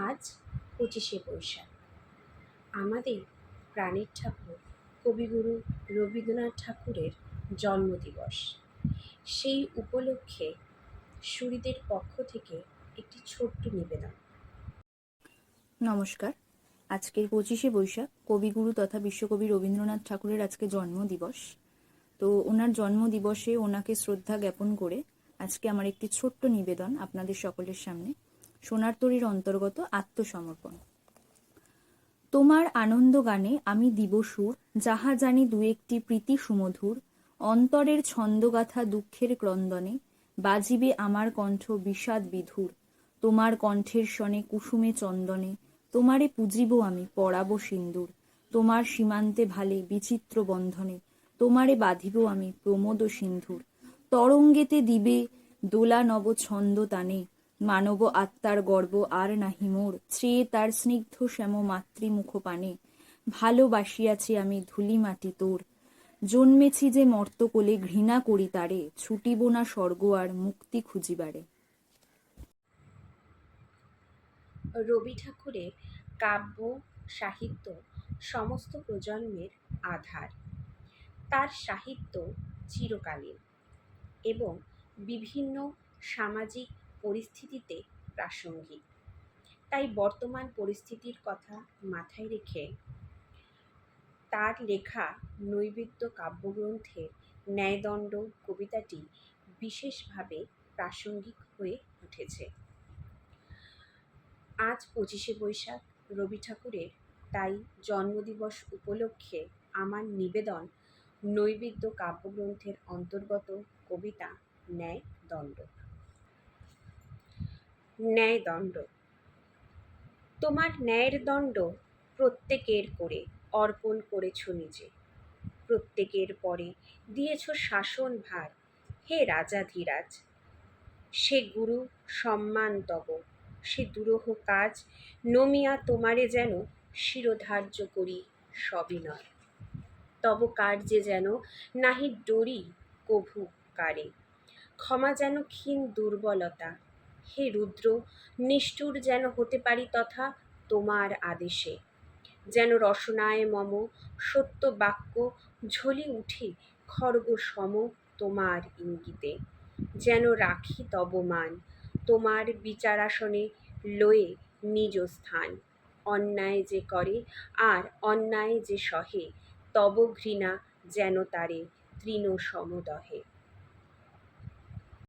আজ 25শে বৈশাখ, আমাদের প্রাণের ঠাকুর কবিগুরু রবীন্দ্রনাথ ঠাকুরের জন্মদিবস। সেই উপলক্ষে সুরীদের পক্ষ থেকে একটি ছোট্ট নিবেদন। নমস্কার। আজকের 25শে বৈশাখ কবিগুরু তথা বিশ্বকবি রবীন্দ্রনাথ ঠাকুরের আজকে জন্মদিবস। তো ওনার জন্মদিবসে ওনাকে শ্রদ্ধা জ্ঞাপন করে আজকে আমার একটি ছোট্ট নিবেদন আপনাদের সকলের সামনে। সোনার তরীর অন্তর্গত আত্মসমর্পণ। তোমার আনন্দ গানে আমি দিব সুর, যাহা জানি দু একটি প্রীতি সুমধুর। অন্তরের ছন্দগাথা দুঃখের ক্রন্দনে, বাজিবে আমার কণ্ঠ বিষাদ বিধুর। তোমার কণ্ঠের সনে কুসুমে চন্দনে, তোমারে পুজিব আমি পরাব সিন্দুর। তোমার সীমান্তে ভালে বিচিত্র বন্ধনে, তোমারে বাঁধিব আমি প্রমোদ সিন্ধুর। তরঙ্গেতে দিবে দোলা নব ছন্দ তানে, মানব আত্মার গর্ব আর নাহি মোর। শ্রেয়ে তার স্নিগ্ধ শ্যাম মাতৃমুখ পানে, ভালোবাসিয়াছি আমি ধুলি মাটি তোর। জন্মেছি যে মর্তকোলে ঘৃণা করি তারে, ছুটিব না স্বর্গ আর মুক্তি খুঁজিবারে। রবি ঠাকুরের কাব্য সাহিত্য সমস্ত প্রজন্মের আধার। তার সাহিত্য চিরকালীন এবং বিভিন্ন সামাজিক পরিস্থিতিতে প্রাসঙ্গিক। তাই বর্তমান পরিস্থিতির কথা মাথায় রেখে তার লেখা নৈবেদ্য কাব্যগ্রন্থের ন্যায়দণ্ড কবিতাটি বিশেষভাবে প্রাসঙ্গিক হয়ে উঠেছে। আজ 25শে বৈশাখ রবি ঠাকুরের, তাই জন্মদিবস উপলক্ষে আমার নিবেদন নৈবেদ্য কাব্যগ্রন্থের অন্তর্গত কবিতা ন্যায়দণ্ড। ন্যায়দণ্ড। তোমার ন্যায়ের দণ্ড প্রত্যেকের করে অর্পণ করেছ নিজে, প্রত্যেকের পরে দিয়েছ শাসন ভার। হে রাজাধিরাজ, সে গুরু সম্মান তব, সে দুরূহ কাজ নমিয়া তোমারে যেন শিরোধার্য করি সবিনয়। তব কার্যে যেন নাহি ডরি কভু কারে, ক্ষমা যেন ক্ষীণ দুর্বলতা। হে রুদ্র, নিষ্ঠুর যেন হতে পারি তথা তোমার আদেশে, যেন রসনায় মম সত্য বাক্য ঝলি উঠে খড়গ সম তোমার ইঙ্গিতে। যেন রাখি তব মান তোমার বিচারাসনে লয়ে নিজ স্থান। অন্যায় যে করে আর অন্যায় যে সহে, তব ঘৃণা যেন তারে তৃণ সমদহে।